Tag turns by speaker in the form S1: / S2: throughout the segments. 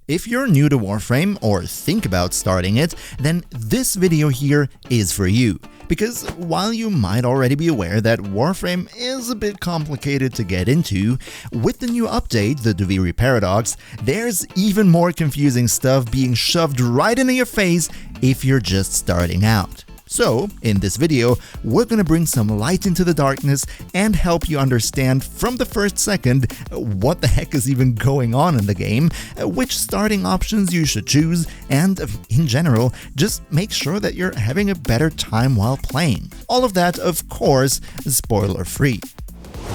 S1: If you're new to Warframe or think about starting it, then this video here is for you. Because while you might already be aware that Warframe is a bit complicated to get into, with the new update, the Duviri Paradox, there's even more confusing stuff being shoved right into your face if you're just starting out. So, in this video, we're gonna bring some light into the darkness and help you understand from the first second what the heck is even going on in the game, which starting options you should choose, and in general, just make sure that you're having a better time while playing. All of that, of course, spoiler-free.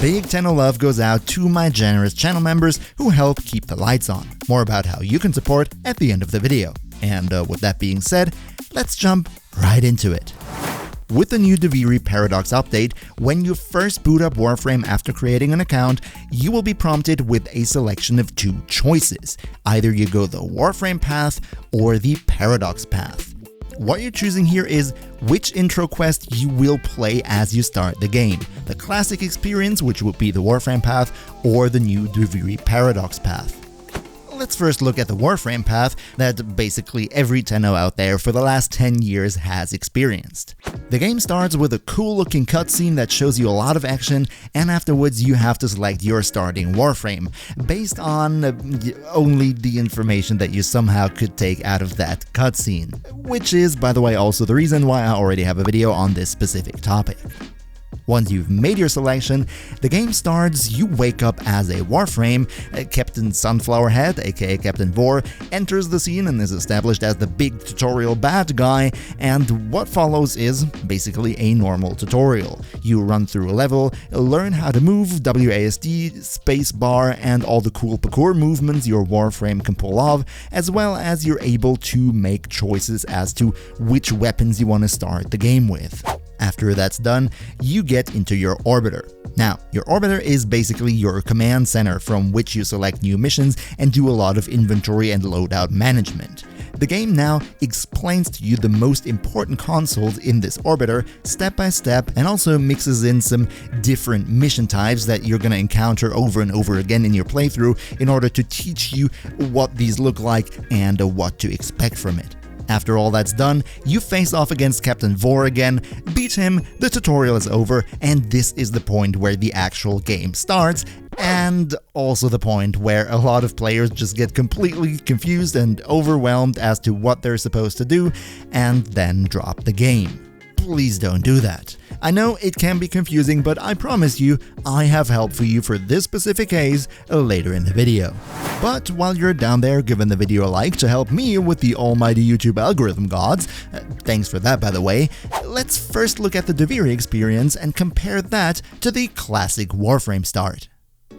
S1: Big 10 of love goes out to my generous channel members who help keep the lights on. More about how you can support at the end of the video. And with that being said, let's jump right into it. With the new Duviri Paradox update, when you first boot up Warframe after creating an account, you will be prompted with a selection of two choices. Either you go the Warframe Path or the Paradox Path. What you're choosing here is which intro quest you will play as you start the game. The classic experience, which would be the Warframe Path, or the new Duviri Paradox Path. Let's first look at the Warframe Path that basically every Tenno out there for the last 10 years has experienced. The game starts with a cool looking cutscene that shows you a lot of action, and afterwards you have to select your starting Warframe, based on only the information that you somehow could take out of that cutscene. Which is, by the way, also the reason why I already have a video on this specific topic. Once you've made your selection, the game starts, you wake up as a Warframe, Captain Sunflowerhead, aka Captain Vor, enters the scene and is established as the big tutorial bad guy, and what follows is basically a normal tutorial. You run through a level, learn how to move, WASD, spacebar, and all the cool parkour movements your Warframe can pull off, as well as you're able to make choices as to which weapons you want to start the game with. After that's done, you get into your orbiter. Now, your orbiter is basically your command center from which you select new missions and do a lot of inventory and loadout management. The game now explains to you the most important consoles in this orbiter step by step, and also mixes in some different mission types that you're gonna encounter over and over again in your playthrough in order to teach you what these look like and what to expect from it. After all that's done, you face off against Captain Vor again, beat him, the tutorial is over, and this is the point where the actual game starts, and also the point where a lot of players just get completely confused and overwhelmed as to what they're supposed to do, and then drop the game. Please don't do that. I know it can be confusing, but I promise you, I have help for you for this specific case later in the video. But while you're down there giving the video a like to help me with the almighty YouTube algorithm gods, thanks for that by the way, let's first look at the Duviri experience and compare that to the classic Warframe start.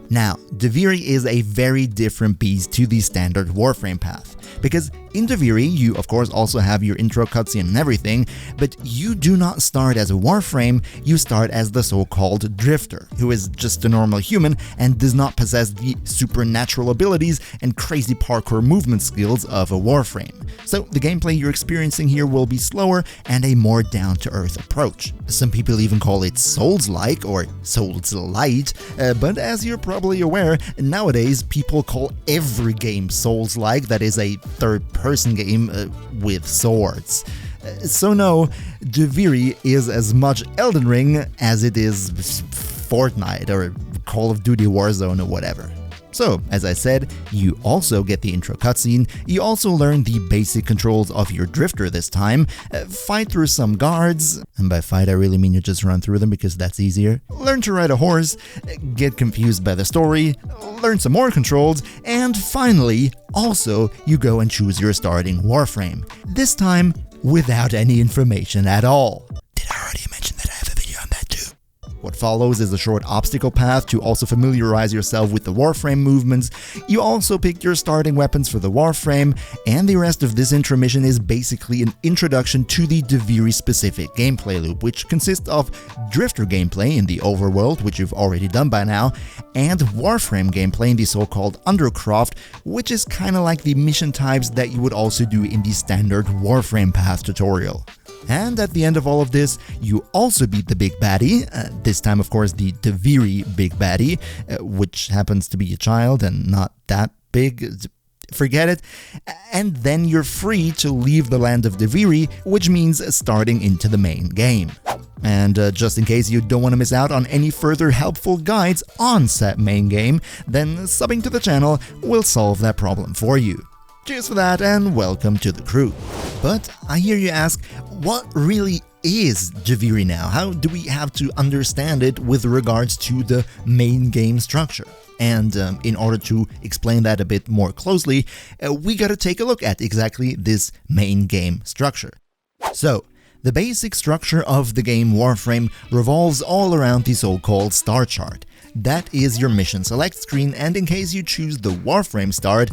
S1: Now, Duviri is a very different beast to the standard Warframe path, because in Duviri you of course also have your intro cutscene and everything, but you do not start as a Warframe, you start as the so-called Drifter, who is just a normal human and does not possess the supernatural abilities and crazy parkour movement skills of a Warframe. So the gameplay you're experiencing here will be slower and a more down-to-earth approach. Some people even call it Souls-like or Souls-light, but as you're probably aware, nowadays people call every game Souls-like that is a third-person game with swords. So no, Duviri is as much Elden Ring as it is Fortnite or Call of Duty Warzone or whatever. So, as I said, you also get the intro cutscene, you also learn the basic controls of your Drifter this time, fight through some guards, and by fight I really mean you just run through them because that's easier, learn to ride a horse, get confused by the story, learn some more controls, and finally, also, you go and choose your starting Warframe, this time without any information at all. Did I already mention that I have a video on that too? What follows is a short obstacle path to also familiarize yourself with the Warframe movements. You also pick your starting weapons for the Warframe, and the rest of this intro mission is basically an introduction to the Duviri specific gameplay loop, which consists of Drifter gameplay in the overworld, which you've already done by now, and Warframe gameplay in the so-called Undercroft, which is kinda like the mission types that you would also do in the standard Warframe Path tutorial. And at the end of all of this, you also beat the big baddie, this time of course the Duviri big baddie, which happens to be a child and not that big. forget it, and then you're free to leave the land of Duviri, which means starting into the main game. And just in case you don't want to miss out on any further helpful guides on said main game, then subbing to the channel will solve that problem for you. Cheers for that and welcome to the crew. But I hear you ask, what really is Duviri now? How do we have to understand it with regards to the main game structure? And in order to explain that a bit more closely, we gotta take a look at exactly this main game structure. So, the basic structure of the game Warframe revolves all around the so-called star chart. That is your mission select screen, and in case you choose the Warframe start,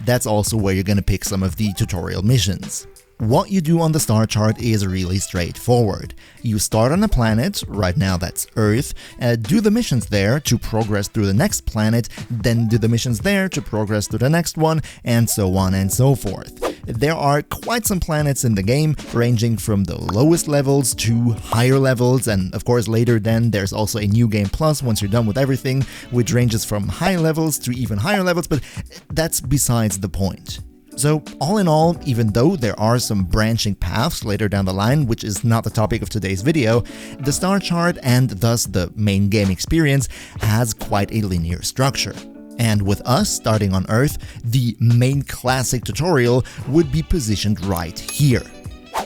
S1: that's also where you're gonna pick some of the tutorial missions. What you do on the star chart is really straightforward. You start on a planet, right now that's Earth, do the missions there to progress through the next planet, then do the missions there to progress to the next one, and so on and so forth. There are quite some planets in the game, ranging from the lowest levels to higher levels, and of course later then there's also a new game plus once you're done with everything, which ranges from high levels to even higher levels, but that's besides the point. So, all in all, even though there are some branching paths later down the line, which is not the topic of today's video, the star chart and thus the main game experience has quite a linear structure. And with us starting on Earth, the main classic tutorial would be positioned right here.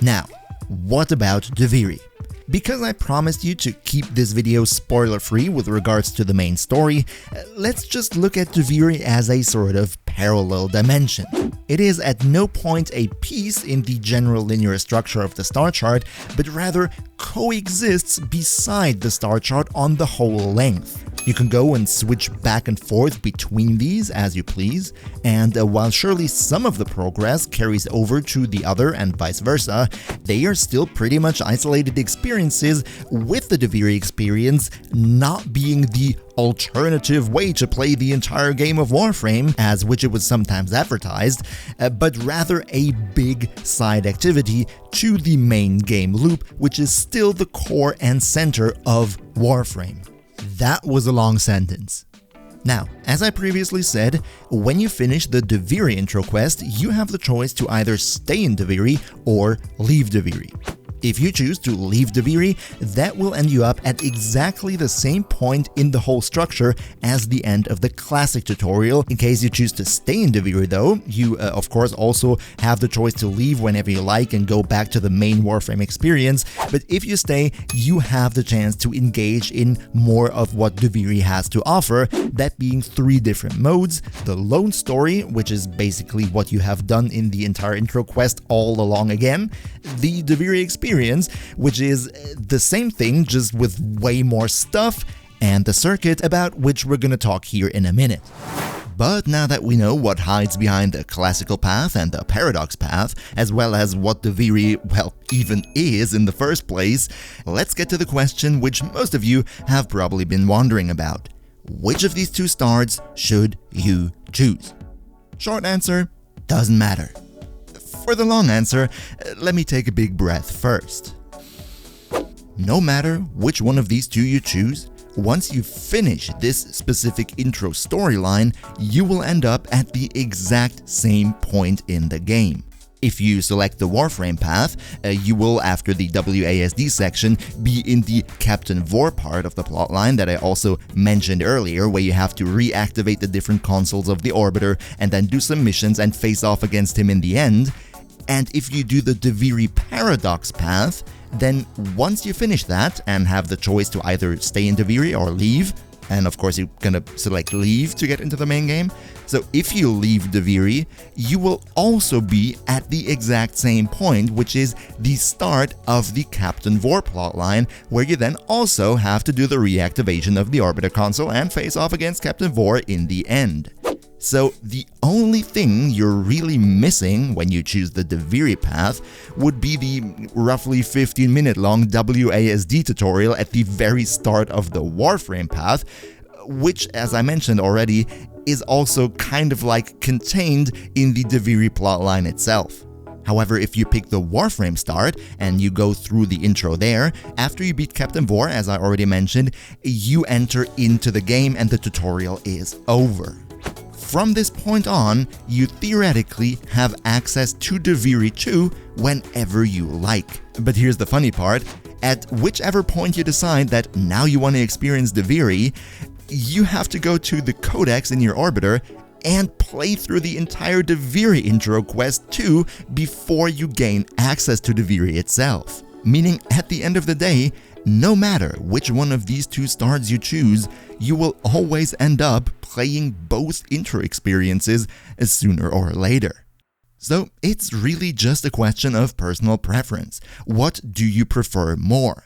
S1: Now, what about Duviri? Because I promised you to keep this video spoiler-free with regards to the main story, let's just look at Duviri as a sort of parallel dimension. It is at no point a piece in the general linear structure of the star chart, but rather coexists beside the star chart on the whole length. You can go and switch back and forth between these as you please, and while surely some of the progress carries over to the other and vice versa, they are still pretty much isolated experiences, with the Duviri experience not being the alternative way to play the entire game of Warframe, as which it was sometimes advertised, but rather a big side activity to the main game loop, which is still the core and center of Warframe. That was a long sentence. Now, as I previously said, when you finish the Duviri intro quest, you have the choice to either stay in Duviri or leave Duviri. If you choose to leave Duviri, that will end you up at exactly the same point in the whole structure as the end of the classic tutorial. In case you choose to stay in Duviri though, you of course also have the choice to leave whenever you like and go back to the main Warframe experience, but if you stay, you have the chance to engage in more of what Duviri has to offer, that being 3 different modes: the lone story, which is basically what you have done in the entire intro quest all along again, the Duviri experience, which is the same thing just with way more stuff, and the circuit, about which we're gonna talk here in a minute. But now that we know what hides behind the classical path and the paradox path, as well as what Duviri, well, even is in the first place, let's get to the question which most of you have probably been wondering about. Which of these 2 stars should you choose? Short answer, doesn't matter. For the long answer, let me take a big breath first. No matter which one of these 2 you choose, once you finish this specific intro storyline, you will end up at the exact same point in the game. If you select the Warframe Path, you will, after the WASD section, be in the Captain Vor part of the plotline that I also mentioned earlier, where you have to reactivate the different consoles of the Orbiter and then do some missions and face off against him in the end. And if you do the Duviri Paradox path, then once you finish that and have the choice to either stay in Duviri or leave, and of course you're gonna select leave to get into the main game, so if you leave Duviri, you will also be at the exact same point, which is the start of the Captain Vor plotline, where you then also have to do the reactivation of the Orbiter console and face off against Captain Vor in the end. So the only thing you're really missing when you choose the Duviri path would be the roughly 15-minute long WASD tutorial at the very start of the Warframe path, which, as I mentioned already, is also kind of like contained in the Duviri plotline itself. However, if you pick the Warframe start and you go through the intro there, after you beat Captain Vor, as I already mentioned, you enter into the game and the tutorial is over. from this point on, you theoretically have access to Duviri 2 whenever you like. But here's the funny part, at whichever point you decide that now you want to experience Duviri, you have to go to the codex in your orbiter and play through the entire Duviri intro quest too before you gain access to Duviri itself. Meaning, at the end of the day, no matter which one of these two starts you choose, you will always end up playing both intro experiences sooner or later. So it's really just a question of personal preference. What do you prefer more?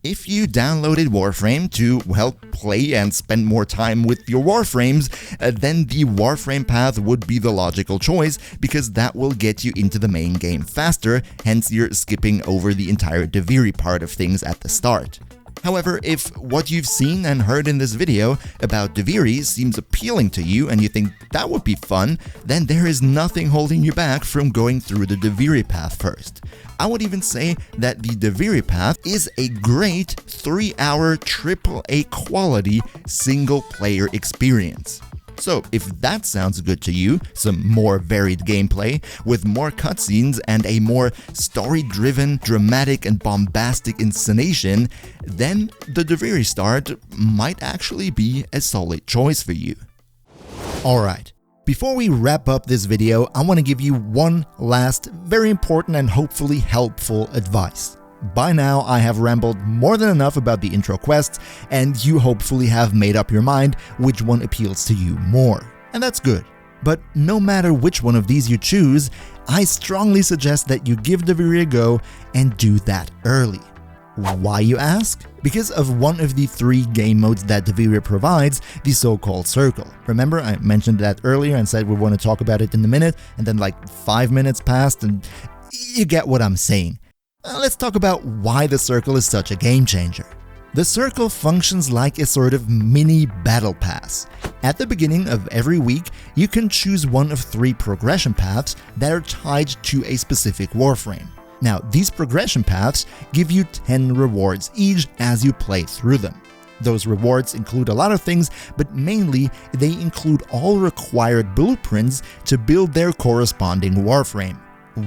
S1: If you downloaded Warframe to, well, play and spend more time with your Warframes, then the Warframe Path would be the logical choice because that will get you into the main game faster, hence you're skipping over the entire Duviri part of things at the start. However, if what you've seen and heard in this video about Duviri seems appealing to you and you think that would be fun, then there is nothing holding you back from going through the Duviri Path first. I would even say that the Duviri Path is a great 3-hour AAA quality single-player experience. So if that sounds good to you, some more varied gameplay with more cutscenes and a more story-driven, dramatic and bombastic inscenation, then the Duviri start might actually be a solid choice for you. Alright, before we wrap up this video, I want to give you one last, very important and hopefully helpful advice. By now, I have rambled more than enough about the intro quests, and you hopefully have made up your mind which one appeals to you more. And that's good. But no matter which one of these you choose, I strongly suggest that you give Duviri a go and do that early. Why, you ask? Because of one of the 3 game modes that Duviri provides, the so-called circle. Remember, I mentioned that earlier and said we want to talk about it in a minute, and then like 5 minutes passed and you get what I'm saying. Let's talk about why the circle is such a game changer. The circle functions like a sort of mini battle pass. At the beginning of every week, you can choose one of 3 progression paths that are tied to a specific Warframe. Now, these progression paths give you 10 rewards each as you play through them. Those rewards include a lot of things, but mainly they include all required blueprints to build their corresponding Warframe.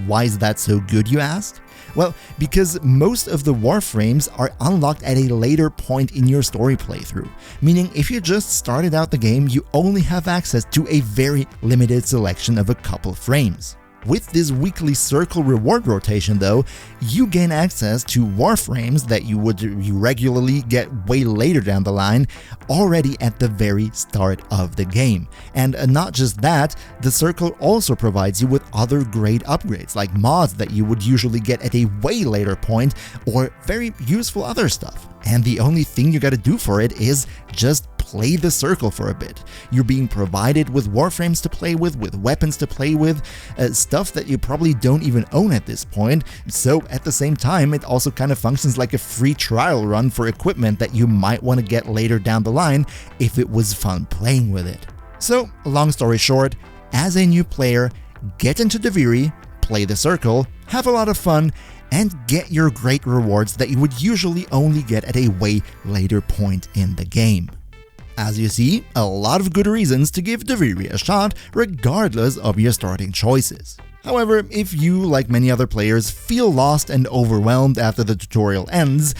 S1: Why is that so good, you ask? Well, because most of the Warframes are unlocked at a later point in your story playthrough, meaning if you just started out the game, you only have access to a very limited selection of a couple frames. With this weekly circle reward rotation though, you gain access to Warframes that you regularly get way later down the line, already at the very start of the game. And not just that, the circle also provides you with other great upgrades, like mods that you would usually get at a way later point, or very useful other stuff. And the only thing you gotta do for it is just play the circle for a bit. You're being provided with Warframes to play with weapons to play with, stuff that you probably don't even own at this point, so at the same time it also kind of functions like a free trial run for equipment that you might want to get later down the line if it was fun playing with it. So, long story short, as a new player, get into Duviri, play the circle, have a lot of fun, and get your great rewards that you would usually only get at a way later point in the game. As you see, a lot of good reasons to give Duviri a shot regardless of your starting choices. However, if you, like many other players, feel lost and overwhelmed after the tutorial ends,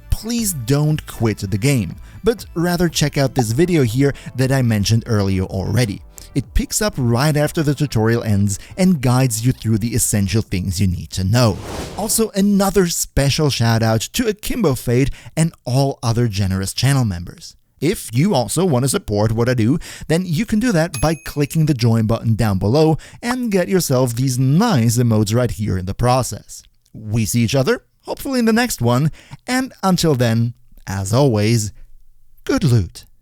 S1: please don't quit the game, but rather check out this video here that I mentioned earlier already. It picks up right after the tutorial ends and guides you through the essential things you need to know. Also, another special shout out to Akimbo Fate and all other generous channel members. If you also want to support what I do, then you can do that by clicking the join button down below and get yourself these nice emotes right here in the process. We see each other, hopefully in the next one, and until then, as always, good loot.